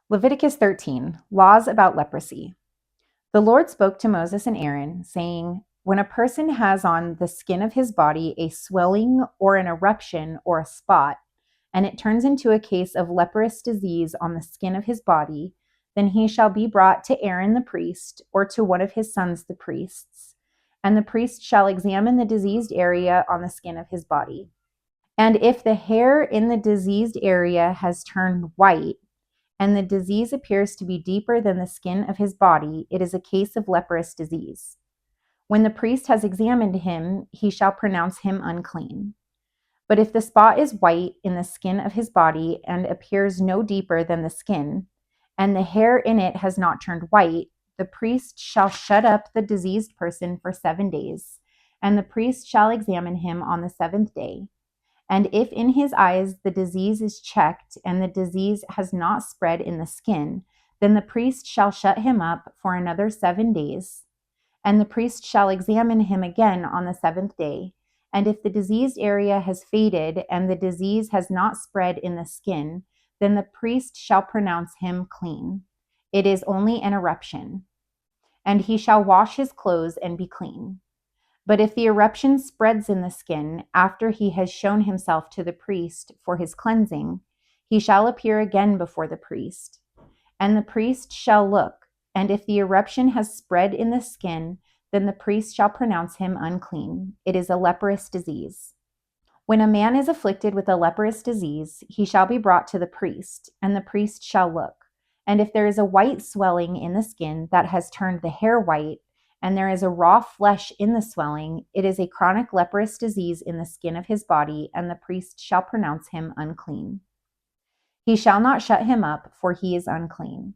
Leviticus 13, Laws about Leprosy. The Lord spoke to Moses and Aaron, saying, "When a person has on the skin of his body a swelling or an eruption or a spot, and it turns into a case of leprous disease on the skin of his body, then he shall be brought to Aaron the priest, or to one of his sons the priests, and the priest shall examine the diseased area on the skin of his body. And if the hair in the diseased area has turned white, and the disease appears to be deeper than the skin of his body, it is a case of leprous disease. When the priest has examined him, he shall pronounce him unclean. But if the spot is white in the skin of his body and appears no deeper than the skin, and the hair in it has not turned white, the priest shall shut up the diseased person for 7 days, and the priest shall examine him on the seventh day. And if in his eyes the disease is checked and the disease has not spread in the skin, then the priest shall shut him up for another 7 days. And the priest shall examine him again on the seventh day. And if the diseased area has faded and the disease has not spread in the skin, then the priest shall pronounce him clean. It is only an eruption. And he shall wash his clothes and be clean. But if the eruption spreads in the skin after he has shown himself to the priest for his cleansing, he shall appear again before the priest. And the priest shall look, and if the eruption has spread in the skin, then the priest shall pronounce him unclean. It is a leprous disease. When a man is afflicted with a leprous disease, he shall be brought to the priest, and the priest shall look. And if there is a white swelling in the skin that has turned the hair white, and there is a raw flesh in the swelling, it is a chronic leprous disease in the skin of his body, and the priest shall pronounce him unclean. He shall not shut him up, for he is unclean.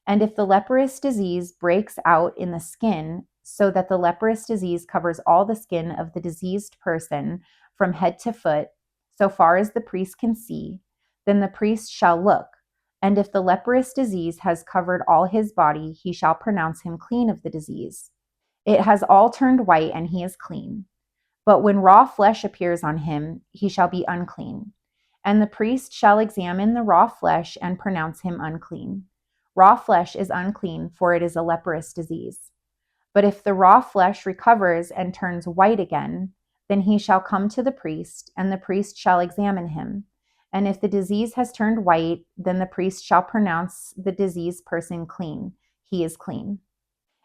And if the leprous disease breaks out in the skin, so that the leprous disease covers all the skin of the diseased person from head to foot, so far as the priest can see, then the priest shall look. And if the leprous disease has covered all his body, he shall pronounce him clean of the disease. It has all turned white, and he is clean. But when raw flesh appears on him, he shall be unclean. And the priest shall examine the raw flesh and pronounce him unclean. Raw flesh is unclean, for it is a leprous disease. But if the raw flesh recovers and turns white again, then he shall come to the priest, and the priest shall examine him. And if the disease has turned white, then the priest shall pronounce the diseased person clean. He is clean.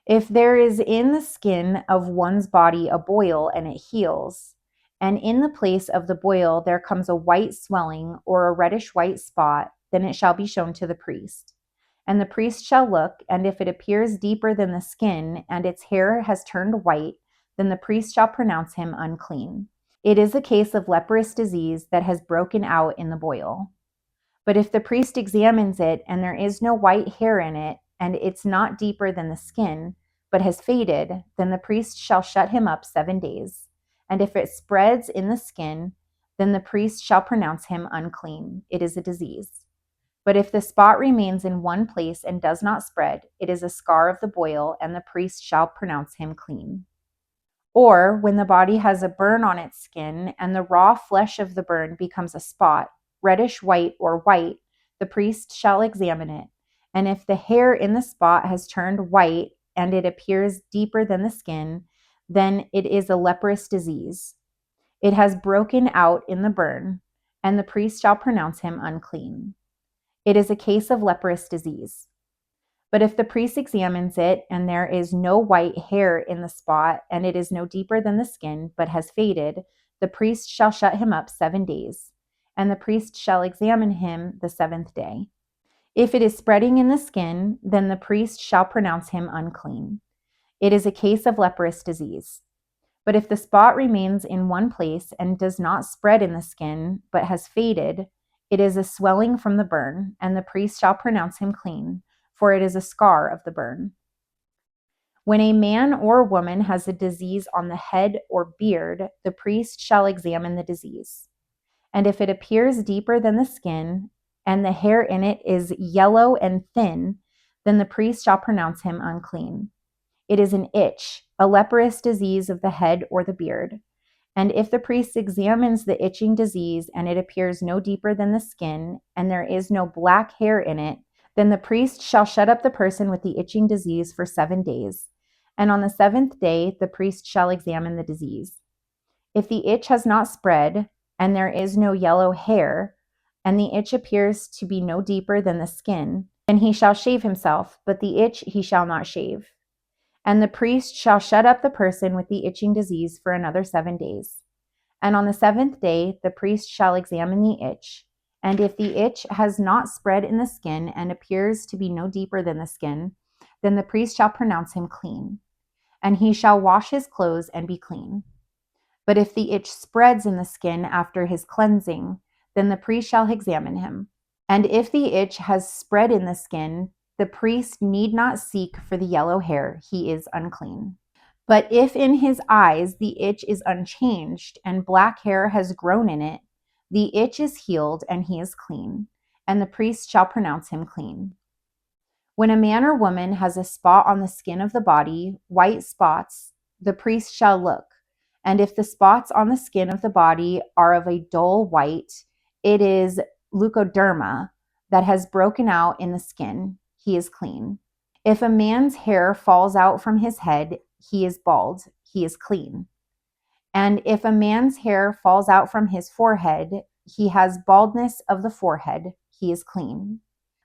If there is in the skin of one's body a boil and it heals, and in the place of the boil there comes a white swelling or a reddish white spot, then it shall be shown to the priest. And the priest shall look, and if it appears deeper than the skin and its hair has turned white, then the priest shall pronounce him unclean. It is a case of leprous disease that has broken out in the boil. But if the priest examines it and there is no white hair in it, and it's not deeper than the skin, but has faded, then the priest shall shut him up 7 days. And if it spreads in the skin, then the priest shall pronounce him unclean. It is a disease. But if the spot remains in one place and does not spread, it is a scar of the boil, and the priest shall pronounce him clean. Or when the body has a burn on its skin, and the raw flesh of the burn becomes a spot, reddish white or white, the priest shall examine it. And if the hair in the spot has turned white and it appears deeper than the skin, then it is a leprous disease. It has broken out in the burn, and the priest shall pronounce him unclean. It is a case of leprous disease. But if the priest examines it and there is no white hair in the spot, and it is no deeper than the skin, but has faded, the priest shall shut him up 7 days, and the priest shall examine him the seventh day. If it is spreading in the skin, then the priest shall pronounce him unclean. It is a case of leprous disease. But if the spot remains in one place and does not spread in the skin, but has faded, it is a swelling from the burn, and the priest shall pronounce him clean, for it is a scar of the burn. When a man or woman has a disease on the head or beard, the priest shall examine the disease. And if it appears deeper than the skin, and the hair in it is yellow and thin, then the priest shall pronounce him unclean. It is an itch, a leprous disease of the head or the beard. And if the priest examines the itching disease and it appears no deeper than the skin, and there is no black hair in it, Then the priest shall shut up the person with the itching disease for 7 days, and on the seventh day the priest shall examine the disease. If the itch has not spread, and there is no yellow hair, and the itch appears to be no deeper than the skin, then he shall shave himself, but the itch he shall not shave. And the priest shall shut up the person with the itching disease for another 7 days. And on the seventh day the priest shall examine the itch, and if the itch has not spread in the skin and appears to be no deeper than the skin, then the priest shall pronounce him clean, and he shall wash his clothes and be clean. But if the itch spreads in the skin after his cleansing, then the priest shall examine him. And if the itch has spread in the skin, the priest need not seek for the yellow hair, he is unclean. But if in his eyes the itch is unchanged and black hair has grown in it, the itch is healed and he is clean, and the priest shall pronounce him clean. When a man or woman has a spot on the skin of the body, white spots, the priest shall look, and if the spots on the skin of the body are of a dull white, it is leukoderma that has broken out in the skin, he is clean. If a man's hair falls out from his head, he is bald, he is clean. And if a man's hair falls out from his forehead, he has baldness of the forehead, he is clean.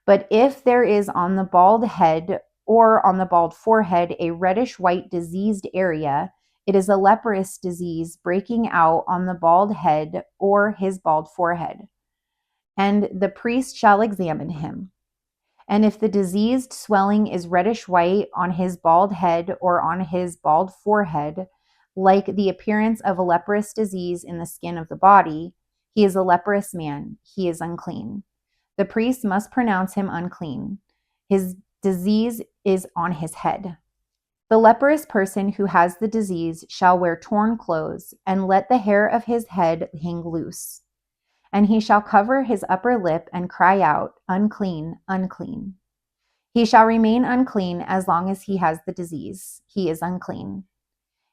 But if there is on the bald head or on the bald forehead a reddish-white diseased area, it is a leprous disease breaking out on the bald head or his bald forehead. And the priest shall examine him. And if the diseased swelling is reddish-white on his bald head or on his bald forehead, like the appearance of a leprous disease in the skin of the body, he is a leprous man, he is unclean. The priest must pronounce him unclean. His disease is on his head. The leprous person who has the disease shall wear torn clothes, and let the hair of his head hang loose. And he shall cover his upper lip and cry out, unclean, unclean. He shall remain unclean as long as he has the disease. He is unclean.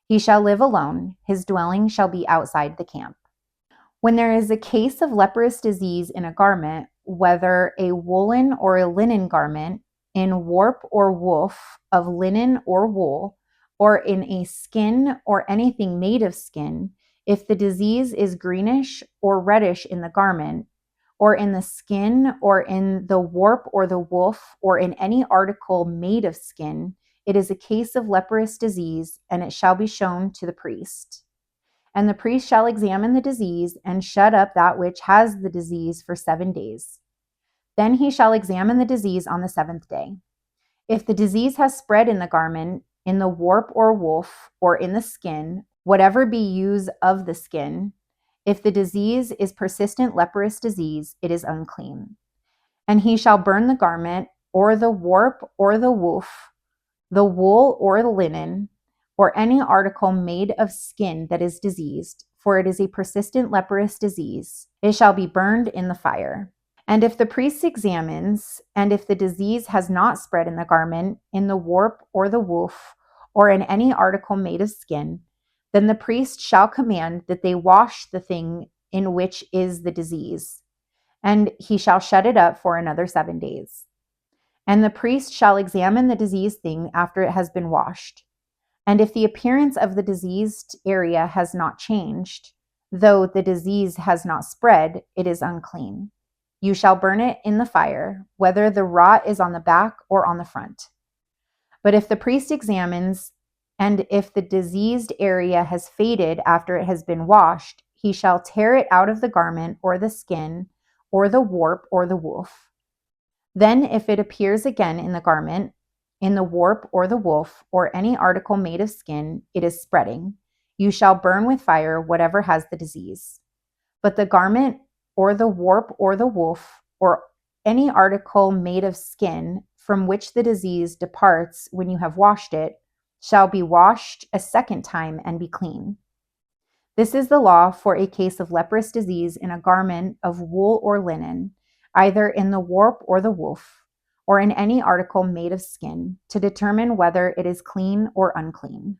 He shall live alone. His dwelling shall be outside the camp. When there is a case of leprous disease in a garment, whether a woolen or a linen garment, in warp or woof of linen or wool, or in a skin or anything made of skin, if the disease is greenish or reddish in the garment, or in the skin, or in the warp or the woof, or in any article made of skin, it is a case of leprous disease, and it shall be shown to the priest. And the priest shall examine the disease and shut up that which has the disease for 7 days. Then he shall examine the disease on the seventh day. If the disease has spread in the garment, in the warp or woof, or in the skin, whatever be use of the skin, if the disease is persistent leprous disease, it is unclean. And he shall burn the garment, or the warp, or the woof, the wool or the linen, or any article made of skin that is diseased, for it is a persistent leprous disease. It shall be burned in the fire. And if the priest examines, and if the disease has not spread in the garment, in the warp or the woof, or in any article made of skin, then the priest shall command that they wash the thing in which is the disease, and he shall shut it up for another 7 days. And the priest shall examine the diseased thing after it has been washed. And if the appearance of the diseased area has not changed, though the disease has not spread, it is unclean. You shall burn it in the fire, whether the rot is on the back or on the front. But if the priest examines, and if the diseased area has faded after it has been washed, he shall tear it out of the garment or the skin or the warp or the woof. Then if it appears again in the garment, in the warp or the woof, or any article made of skin, it is spreading. You shall burn with fire whatever has the disease. But the garment or the warp or the woof, or any article made of skin from which the disease departs when you have washed it, shall be washed a second time and be clean. This is the law for a case of leprous disease in a garment of wool or linen, either in the warp or the woof, or in any article made of skin, to determine whether it is clean or unclean.